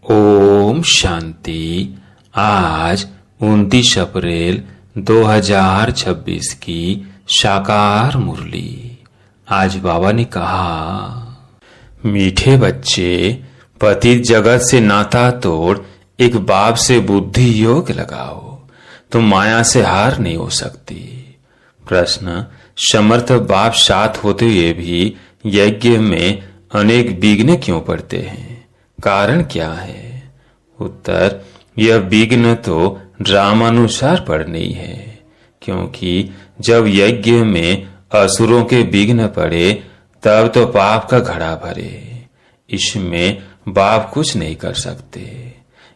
ओम शांति। आज 29 अप्रैल 2026 की साकार मुरली। आज बाबा ने कहा, मीठे बच्चे, पतित जगत से नाता तोड़ एक बाप से बुद्धि योग लगाओ, तो माया से हार नहीं हो सकती। प्रश्न, समर्थ बाप साथ होते हुए भी यज्ञ में अनेक विघ्न क्यों पड़ते हैं? कारण क्या है? उत्तर, यह विघ्न तो ड्रामानुसार पड़नी है, क्योंकि जब यज्ञ में असुरों के विघ्न पड़े तब तो पाप का घड़ा भरे। इसमें बाप कुछ नहीं कर सकते,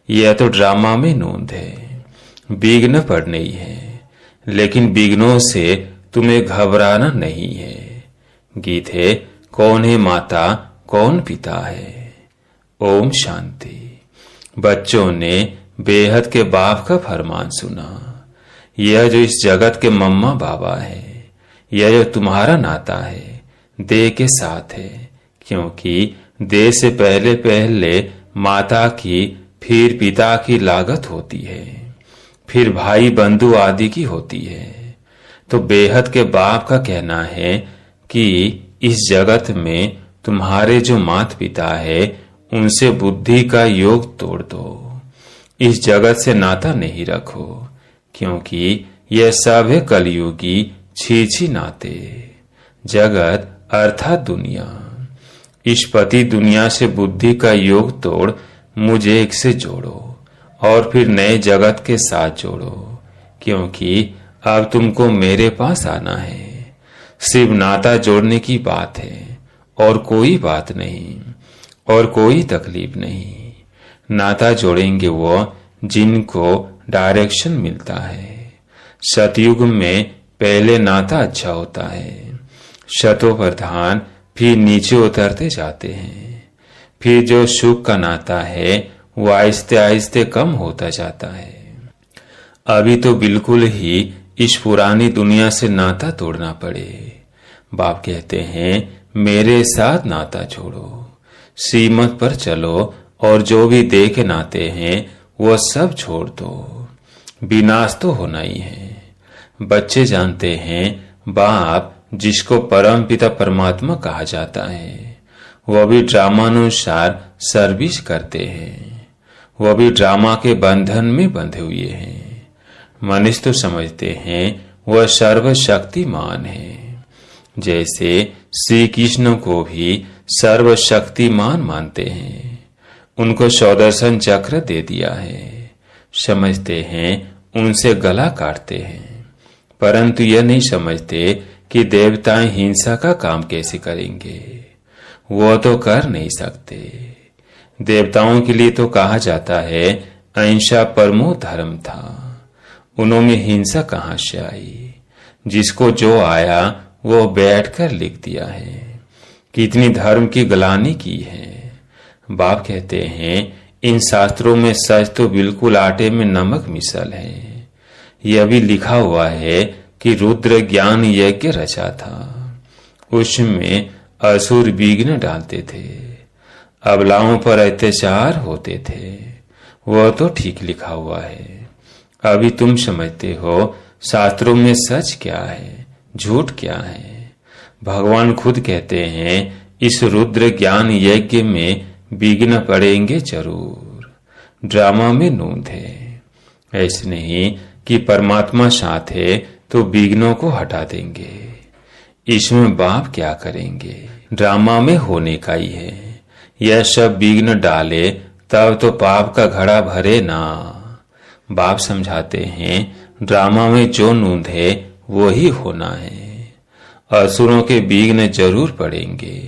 यह तो ड्रामा में नोंद है। विघ्न पड़नी है, लेकिन विघ्नों से तुम्हें घबराना नहीं है। गीत है, कौन है माता कौन पिता है। ओम शांति। बच्चों ने बेहद के बाप का फरमान सुना। यह जो इस जगत के मम्मा बाबा है, यह जो तुम्हारा नाता है, देह के साथ है, क्योंकि देह से पहले पहले माता की, फिर पिता की लागत होती है, फिर भाई बंधु आदि की होती है। तो बेहद के बाप का कहना है कि इस जगत में तुम्हारे जो माता पिता है, उनसे बुद्धि का योग तोड़ दो। इस जगत से नाता नहीं रखो, क्योंकि यह सब है कलयुगी छीछी नाते। जगत अर्थात दुनिया, इस पति दुनिया से बुद्धि का योग तोड़ मुझे एक से जोड़ो और फिर नए जगत के साथ जोड़ो, क्योंकि अब तुमको मेरे पास आना है। सिर्फ नाता जोड़ने की बात है और कोई बात नहीं और कोई तकलीफ नहीं। नाता जोड़ेंगे वो जिनको डायरेक्शन मिलता है। सतयुग में पहले नाता अच्छा होता है, शतों प्रधान फिर नीचे उतरते जाते हैं। फिर जो सुख का नाता है वो आहिस्ते आहिस्ते कम होता जाता है। अभी तो बिल्कुल ही इस पुरानी दुनिया से नाता तोड़ना पड़े। बाप कहते हैं, मेरे साथ नाता जोड़ो, श्रीमत पर चलो और जो भी देखे नाते हैं वो सब छोड़ दो। विनाश तो होना ही है। बच्चे जानते हैं बाप जिसको परम पिता परमात्मा कहा जाता है, वह भी ड्रामानुसार सर्विस करते हैं। वह भी ड्रामा के बंधन में बंधे हुए हैं। मनुष्य तो समझते हैं वह सर्वशक्तिमान है, जैसे श्री कृष्ण को भी सर्वशक्तिमान मानते हैं। उनको सौदर्शन चक्र दे दिया है, समझते हैं उनसे गला काटते हैं, परंतु यह नहीं समझते कि देवताएं हिंसा का काम कैसे करेंगे। वो तो कर नहीं सकते। देवताओं के लिए तो कहा जाता है अहिंसा परमो धर्म था। उन्होंने हिंसा कहां से आई? जिसको जो आया वो बैठकर लिख दिया है। कितनी धर्म की गलानी की है। बाप कहते हैं, इन शास्त्रों में सच तो बिल्कुल आटे में नमक मिसल है। यह भी लिखा हुआ है कि रुद्र ज्ञान यज्ञ रचा था, उसमें असुर विघ्न डालते थे, अबलाओं पर अत्याचार होते थे। वह तो ठीक लिखा हुआ है। अभी तुम समझते हो शास्त्रों में सच क्या है, झूठ क्या है। भगवान खुद कहते हैं, इस रुद्र ज्ञान यज्ञ में विघ्न पड़ेंगे जरूर। ड्रामा में नोंद है। ऐसे नहीं कि परमात्मा साथ है तो विघ्नों को हटा देंगे। इसमें बाप क्या करेंगे? ड्रामा में होने का ही है। यह सब विघ्न डाले तब तो पाप का घड़ा भरे ना। बाप समझाते हैं, ड्रामा में जो नोंद है वो ही होना है। असुरों के विघ्न जरूर पड़ेंगे।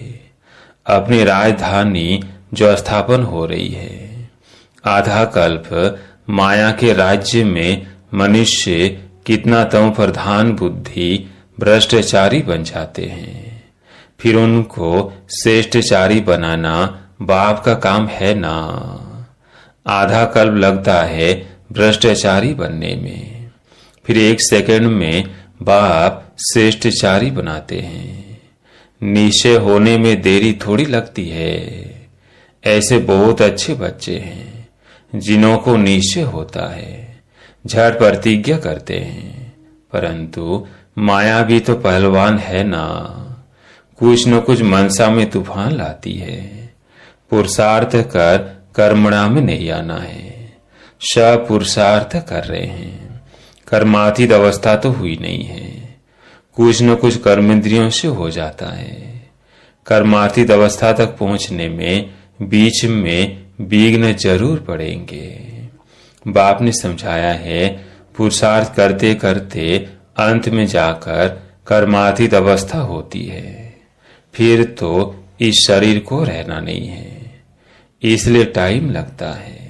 अपनी राजधानी जो स्थापन हो रही है, आधा कल्प माया के राज्य में मनुष्य कितना तम प्रधान बुद्धि भ्रष्टाचारी बन जाते हैं। फिर उनको श्रेष्ठचारी बनाना बाप का काम है ना। आधा कल्प लगता है भ्रष्टाचारी बनने में, फिर एक सेकंड में बाप श्रेष्ठचारी बनाते हैं। निश्चय होने में देरी थोड़ी लगती है। ऐसे बहुत अच्छे बच्चे हैं जिन्हों को निश्चय होता है, झट प्रतिज्ञा करते हैं, परंतु माया भी तो पहलवान है ना, कुछ न कुछ मनसा में तूफान लाती है। पुरुषार्थ कर कर्मणा में नहीं आना है। सब पुरुषार्थ कर रहे हैं, कर्मातीत अवस्था तो हुई नहीं है। कुछ न कुछ कर्मेंद्रियों से हो जाता है। कर्मातीत अवस्था तक पहुंचने में बीच में विघ्न जरूर पड़ेंगे। बाप ने समझाया है, पुरुषार्थ करते करते अंत में जाकर कर्मातीत अवस्था होती है, फिर तो इस शरीर को रहना नहीं है, इसलिए टाइम लगता है।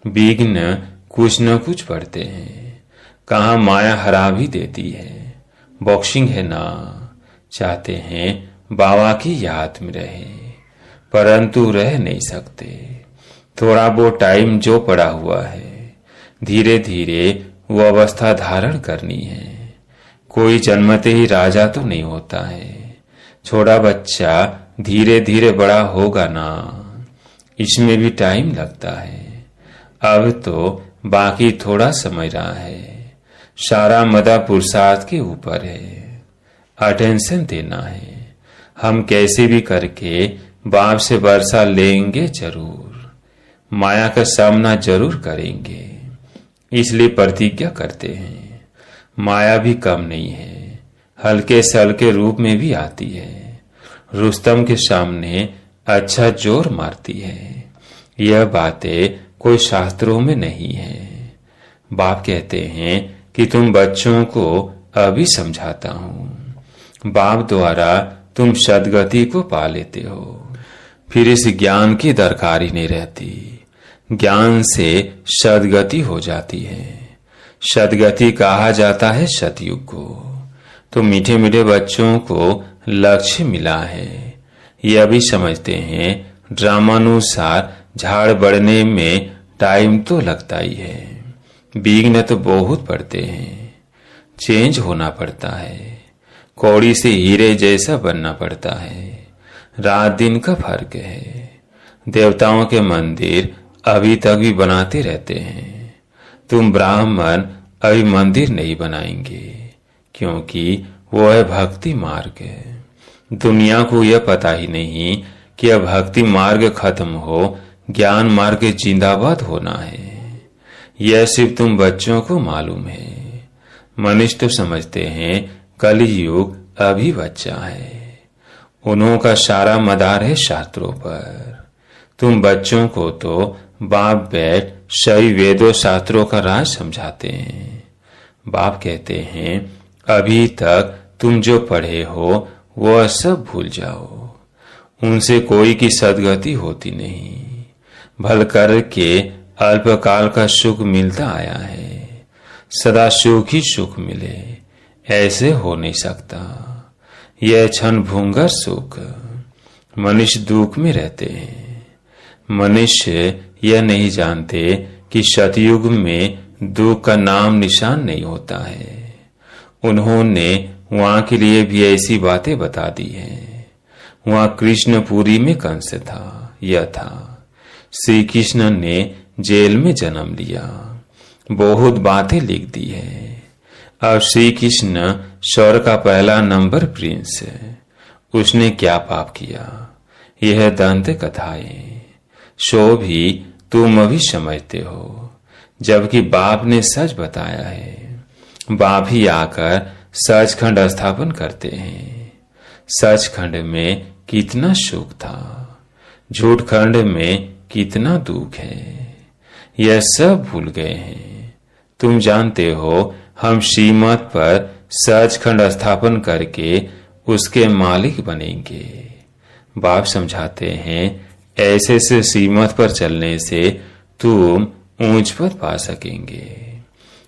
विघ्न कुछ न कुछ पड़ते हैं। कहाँ माया हरा भी देती है। बॉक्सिंग है ना, चाहते हैं बाबा की याद में रहे, परंतु रह नहीं सकते। थोड़ा बहुत टाइम जो पड़ा हुआ है, धीरे धीरे वो अवस्था धारण करनी है। कोई जन्मते ही राजा तो नहीं होता है। छोटा बच्चा धीरे धीरे बड़ा होगा ना, इसमें भी टाइम लगता है। अब तो बाकी थोड़ा समय रहा है। सारा मदा पुरुषार्थ के ऊपर है। अटेंशन देना है। हम कैसे भी करके बाप से वर्षा लेंगे जरूर, माया का सामना जरूर करेंगे, इसलिए प्रतिज्ञा करते हैं। माया भी कम नहीं है, हल्के से हल्के रूप में भी आती है। रुस्तम के सामने अच्छा जोर मारती है। यह बातें कोई शास्त्रों में नहीं है। बाप कहते हैं कि तुम बच्चों को अभी समझाता हूं। बाप द्वारा तुम सदगति को पा लेते हो, फिर इस ज्ञान की दरकार ही नहीं रहती। ज्ञान से सदगति हो जाती है। सदगति कहा जाता है सतयुग को। तो मीठे मीठे बच्चों को लक्ष्य मिला है। यह भी समझते हैं ड्रामानुसार झाड़ बढ़ने में टाइम तो लगता ही है। विघ्न तो बहुत पड़ते हैं। चेंज होना पड़ता है। कौड़ी से हीरे जैसा बनना पड़ता है। रात दिन का फर्क है। देवताओं के मंदिर अभी तक भी बनाते रहते हैं। तुम ब्राह्मण अभी मंदिर नहीं बनाएंगे, क्योंकि वो है भक्ति मार्ग। दुनिया को यह पता ही नहीं कि अब भक्ति मार्ग खत्म हो, ज्ञान मार्ग जिंदाबाद होना है। यह सिर्फ तुम बच्चों को मालूम है। मनुष्य तो समझते हैं कलयुग अभी बच्चा है। उन्हों का सारा मदार है शास्त्रों पर। तुम बच्चों को तो बाप बैठ सही वेदों शास्त्रों का राज समझाते हैं। बाप कहते हैं अभी तक तुम जो पढ़े हो वह सब भूल जाओ। उनसे कोई की सदगति होती नहीं। भल कर के अल्पकाल का सुख मिलता आया है। सदा सुख ही सुख मिले ऐसे हो नहीं सकता। यह क्षण भूंगर सुख। मनुष्य दुख में रहते हैं। मनुष्य यह नहीं जानते कि सतयुग में दुख का नाम निशान नहीं होता है। उन्होंने वहां के लिए भी ऐसी बातें बता दी हैं। वहां कृष्णपुरी में कंस था। यह था श्री कृष्ण ने जेल में जन्म लिया। बहुत बातें लिख दी है। अब श्री कृष्ण स्वर्ग का पहला नंबर प्रिंस है। उसने क्या पाप किया, यह दंत कथाएं सो भी तुम अभी समझते हो, जबकि बाप ने सच बताया है। बाप ही आकर सचखंड स्थापन करते हैं। सचखंड में कितना सुख था, झूठ खंड में कितना दुख है, यह सब भूल गए हैं। तुम जानते हो हम श्रीमत पर सचखंड स्थापन करके उसके मालिक बनेंगे। बाप समझाते हैं ऐसे से श्रीमत पर चलने से तुम ऊंच पद पा सकेंगे।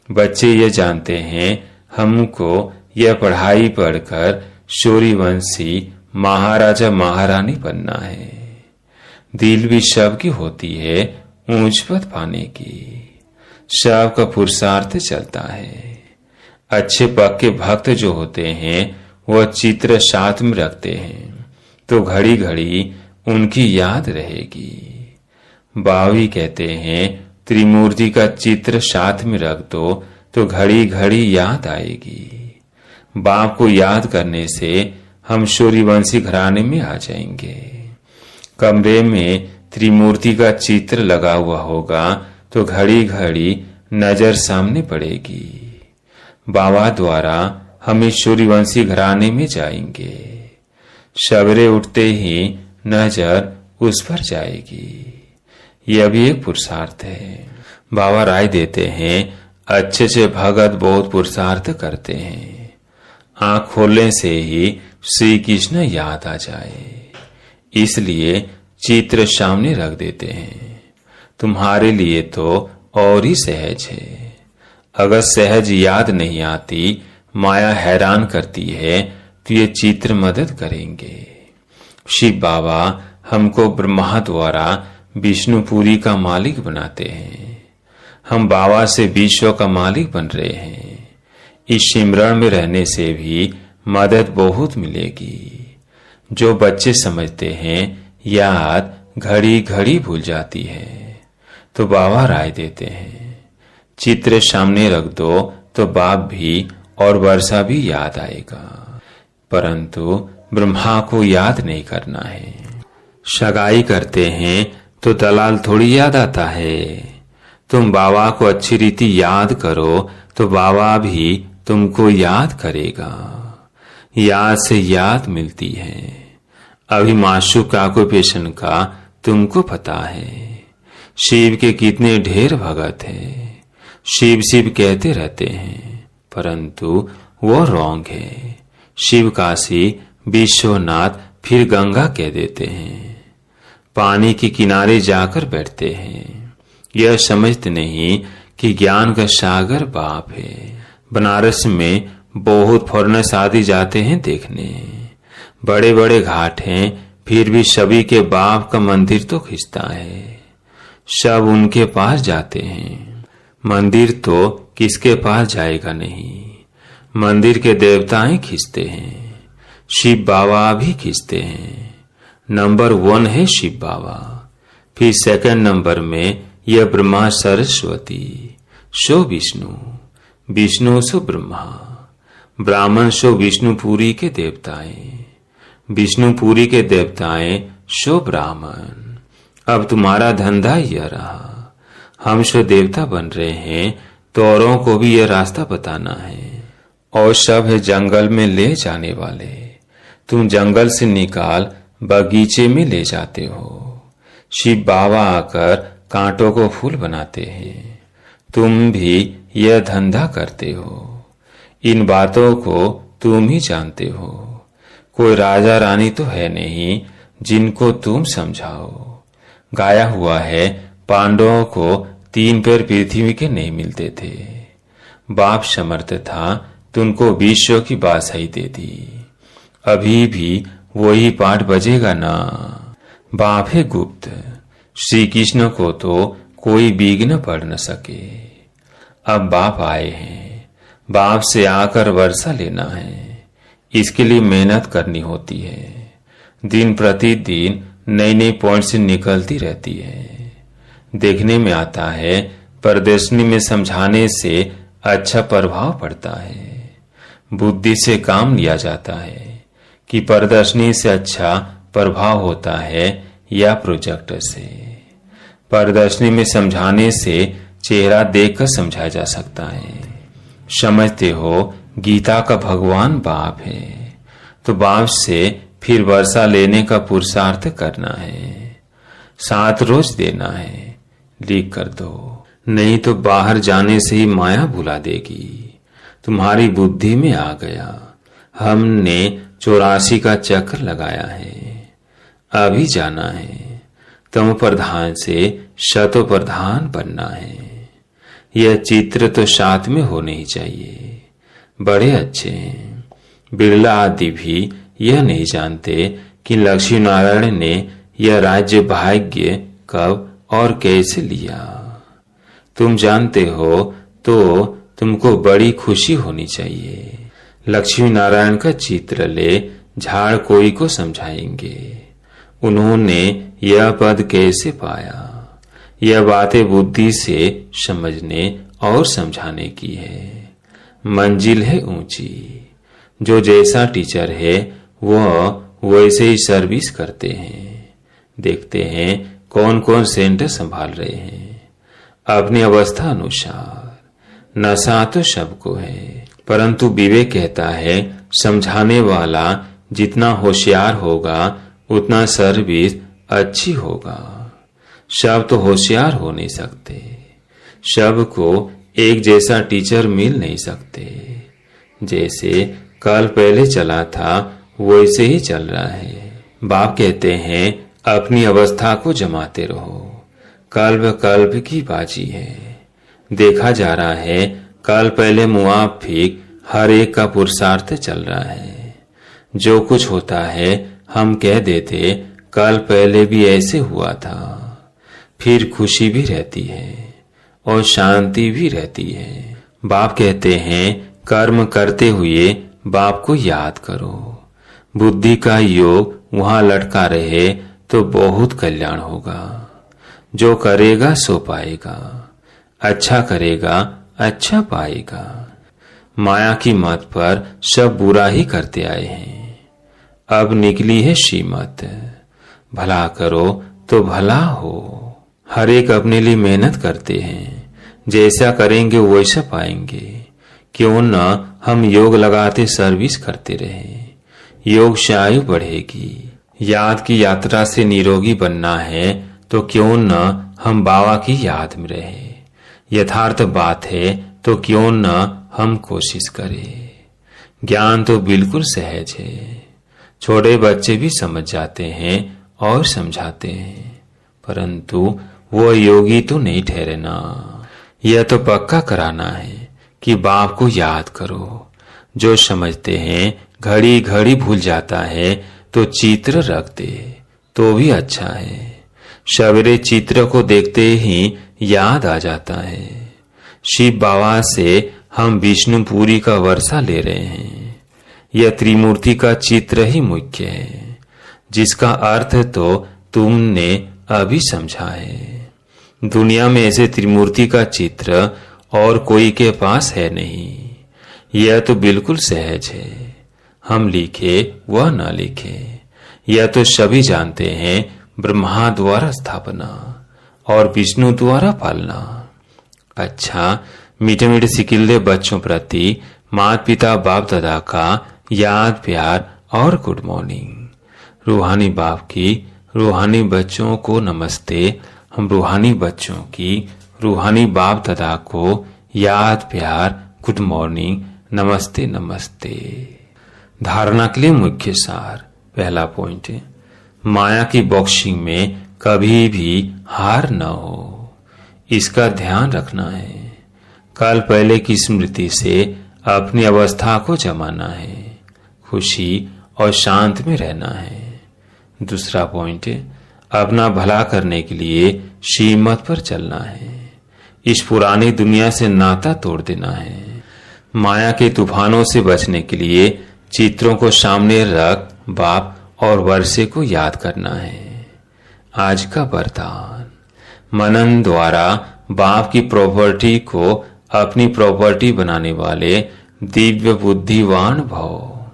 बच्चे ये जानते हैं हमको यह पढ़ाई पढ़कर सूर्यवंशी महाराजा महारानी बनना है। दिल भी सबकी होती है ऊंच पद पाने की। सबका पुरुषार्थ चलता है। अच्छे पक्के भक्त जो होते हैं वह चित्र साथ में रखते हैं, तो घड़ी घड़ी उनकी याद रहेगी। बावी कहते हैं त्रिमूर्ति का चित्र साथ में रख दो तो घड़ी घड़ी याद आएगी। बाप को याद करने से हम सूर्यवंशी घराने में आ जाएंगे। कमरे में त्रिमूर्ति का चित्र लगा हुआ होगा तो घड़ी घड़ी नजर सामने पड़ेगी। बाबा द्वारा हम इस सूर्यवंशी घराने में जाएंगे। सवेरे उठते ही नजर उस पर जाएगी। यह भी एक पुरुषार्थ है। बाबा राय देते हैं अच्छे से भगत बहुत पुरुषार्थ करते हैं। आंख खोलने से ही श्री कृष्ण याद आ जाए, इसलिए चित्र सामने रख देते हैं। तुम्हारे लिए तो और ही सहज है। अगर सहज याद नहीं आती, माया हैरान करती है, तो ये चित्र मदद करेंगे। शिव बाबा हमको ब्रह्मा द्वारा विष्णुपुरी का मालिक बनाते हैं। हम बाबा से विश्व का मालिक बन रहे हैं। इस सिमरण में रहने से भी मदद बहुत मिलेगी। जो बच्चे समझते हैं याद घड़ी घड़ी भूल जाती है, तो बाबा राय देते हैं चित्र सामने रख दो तो बाप भी और वर्षा भी याद आएगा, परंतु ब्रह्मा को याद नहीं करना है। सगाई करते हैं तो दलाल थोड़ी याद आता है। तुम बाबा को अच्छी रीति याद करो तो बाबा भी तुमको याद करेगा। याद से याद मिलती है। अभी माशूक ऑक्यूपेशन का तुमको पता है। शिव के कितने ढेर भगत हैं। शिव शिव कहते रहते हैं, परंतु वो रॉन्ग है। शिव काशी विश्वनाथ फिर गंगा कह देते हैं। पानी के किनारे जाकर बैठते हैं। यह समझते नहीं कि ज्ञान का सागर बाप है। बनारस में बहुत फॉरेनर्स आदि जाते हैं देखने। बड़े बड़े घाट हैं, फिर भी सभी के बाप का मंदिर तो खिंचता है। सब उनके पास जाते हैं। मंदिर तो किसके पास जाएगा नहीं। मंदिर के देवताएं खींचते हैं। शिव बाबा भी खींचते हैं। नंबर 1 है शिव बाबा। फिर सेकंड नंबर में यह ब्रह्मा सरस्वती, सो विष्णु, विष्णु सो ब्रह्मा, ब्राह्मण सो विष्णुपुरी के देवताएं, विष्णुपुरी के देवताएं सो ब्राह्मण। अब तुम्हारा धंधा यह रहा। हम सो देवता बन रहे हैं तो औरों को भी यह रास्ता बताना है। और सब है जंगल में ले जाने वाले। तुम जंगल से निकाल बगीचे में ले जाते हो। शिव बाबा आकर कांटों को फूल बनाते हैं। तुम भी यह धंधा करते हो। इन बातों को तुम ही जानते हो। कोई राजा रानी तो है नहीं जिनको तुम समझाओ। गाया हुआ है पांडवों को 3 पैर पृथ्वी के नहीं मिलते थे। बाप समर्थ था तो उनको विश्व की बादशाही दे दी। अभी भी वही पाठ बजेगा ना। बाप है गुप्त। श्री कृष्ण को तो कोई विघ्न पड़ न सके। अब बाप आए हैं। बाप से आकर वर्षा लेना है। इसके लिए मेहनत करनी होती है। दिन प्रतिदिन नई नई पॉइंट से निकलती रहती है। देखने में आता है प्रदर्शनी में समझाने से अच्छा प्रभाव पड़ता है। बुद्धि से काम लिया जाता है कि प्रदर्शनी से अच्छा प्रभाव होता है या प्रोजेक्टर से। प्रदर्शनी में समझाने से चेहरा देखकर समझा जा सकता है। समझते हो गीता का भगवान बाप है, तो बाप से फिर वर्षा लेने का पुरुषार्थ करना है। 7 रोज देना है, लिख कर दो। नहीं तो बाहर जाने से ही माया भुला देगी। तुम्हारी बुद्धि में आ गया। हमने 84 का चक्र लगाया है। अभी जाना है। तम प्रधान से शतो प्रधान बनना है। यह चित्र तो साथ में होने ही चाहिए। बड़े अच्छे हैं। बिरला आदि भी यह नहीं जानते कि लक्ष्मी नारायण ने यह राज्य भाग्य कब और कैसे लिया। तुम जानते हो तो तुमको बड़ी खुशी होनी चाहिए। लक्ष्मी नारायण का चित्र ले झाड़ कोई को समझाएंगे। उन्होंने यह पद कैसे पाया। यह बातें बुद्धि से समझने और समझाने की है। मंजिल है ऊंची। जो जैसा टीचर है वह वैसे ही सर्विस करते हैं। देखते हैं कौन कौन सेंटर संभाल रहे हैं अपनी अवस्था अनुसार। नशा तो सबको है, परंतु विवेक कहता है समझाने वाला जितना होशियार होगा उतना सर्विस अच्छी होगा। सब तो होशियार हो नहीं सकते, सबको एक जैसा टीचर मिल नहीं सकते। जैसे कल पहले चला था वैसे ही चल रहा है। बाप कहते हैं अपनी अवस्था को जमाते रहो, कल्प कल्प की बाजी है। देखा जा रहा है कल पहले मुआफिक हर एक का पुरुषार्थ चल रहा है। जो कुछ होता है हम कह देते कल पहले भी ऐसे हुआ था। फिर खुशी भी रहती है और शांति भी रहती है। बाप कहते हैं कर्म करते हुए बाप को याद करो। बुद्धि का योग वहां लटका रहे तो बहुत कल्याण होगा। जो करेगा सो पाएगा, अच्छा करेगा अच्छा पाएगा। माया की मत पर सब बुरा ही करते आए हैं। अब निकली है श्रीमत, भला करो तो भला हो। हर एक अपने लिए मेहनत करते हैं, जैसा करेंगे वैसा पाएंगे। क्यों न हम योग लगाते सर्विस करते रहें। योग से आयु बढ़ेगी। याद की यात्रा से निरोगी बनना है तो क्यों न हम बाबा की याद में रहे। यथार्थ बात है तो क्यों न हम कोशिश करें। ज्ञान तो बिल्कुल सहज है, छोटे बच्चे भी समझ जाते हैं और समझाते हैं, परंतु वो योगी तो नहीं ठहरे ना। यह तो पक्का कराना है कि बाप को याद करो। जो समझते हैं घड़ी घड़ी भूल जाता है तो चित्र रख दे तो भी अच्छा है। सवेरे चित्र को देखते ही याद आ जाता है। शिव बाबा से हम विष्णुपुरी का वर्षा ले रहे हैं। यह त्रिमूर्ति का चित्र ही मुख्य है, जिसका अर्थ तो तुमने अभी समझा है। दुनिया में ऐसे त्रिमूर्ति का चित्र और कोई के पास है नहीं। यह तो बिल्कुल सहज है। हम लिखे वह न लिखे, यह तो सभी जानते हैं। ब्रह्मा द्वारा स्थापना और विष्णु द्वारा पालना। अच्छा, मीठे मीठे सिकिल्ले बच्चों प्रति माता पिता बाप दादा का याद प्यार और गुड मॉर्निंग। रूहानी बाप की रूहानी बच्चों को नमस्ते। हम रूहानी बच्चों की रूहानी बाप दादा को याद प्यार गुड मॉर्निंग नमस्ते नमस्ते। धारणा के लिए मुख्य सार। पहला पॉइंट है माया की बॉक्सिंग में कभी भी हार न हो, इसका ध्यान रखना है। कल पहले की स्मृति से अपनी अवस्था को जमाना है, खुशी और शांत में रहना है। दूसरा पॉइंट है अपना भला करने के लिए श्रीमत पर चलना है। इस पुरानी दुनिया से नाता तोड़ देना है। माया के तूफानों से बचने के लिए चित्रों को सामने रख बाप और वर्षे को याद करना है। आज का वरदान, मनन द्वारा बाप की प्रॉपर्टी को अपनी प्रॉपर्टी बनाने वाले दिव्य बुद्धिवान भव।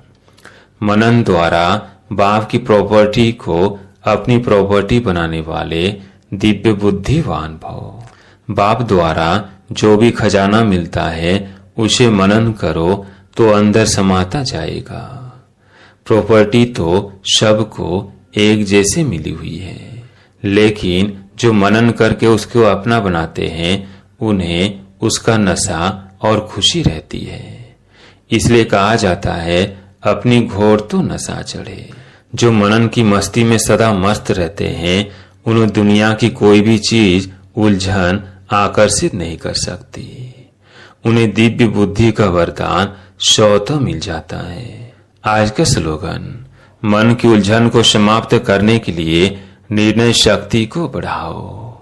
मनन द्वारा बाप की प्रॉपर्टी को अपनी प्रॉपर्टी बनाने वाले दिव्य बुद्धिवान भव। बाप द्वारा जो भी खजाना मिलता है उसे मनन करो तो अंदर समाता जाएगा। प्रॉपर्टी तो सबको एक जैसे मिली हुई है, लेकिन जो मनन करके उसको अपना बनाते हैं उन्हें उसका नशा और खुशी रहती है। इसलिए कहा जाता है अपनी घोर तो नशा चढ़े। जो मनन की मस्ती में सदा मस्त रहते हैं उन्हें दुनिया की कोई भी चीज उलझन आकर्षित नहीं कर सकती। उन्हें दिव्य बुद्धि का वरदान स्वतः मिल जाता है। आज का स्लोगन, मन की उलझन को समाप्त करने के लिए निर्णय शक्ति को बढ़ाओ।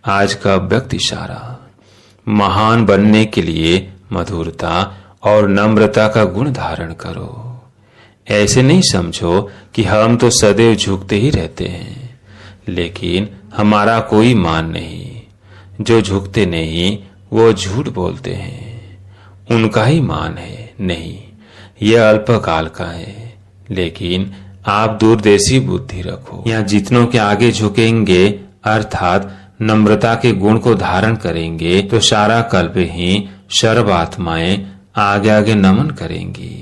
आज का व्यक्ति इशारा, महान बनने के लिए मधुरता और नम्रता का गुण धारण करो। ऐसे नहीं समझो कि हम तो सदैव झुकते ही रहते हैं, लेकिन हमारा कोई मान नहीं। जो झुकते नहीं वो झूठ बोलते हैं, उनका ही मान है नहीं, यह अल्पकाल का है। लेकिन आप दूरदेशी बुद्धि रखो। यहाँ जितनों के आगे झुकेंगे अर्थात नम्रता के गुण को धारण करेंगे तो सारा कल्प ही सर्व आत्माएं आगे आगे नमन करेंगी।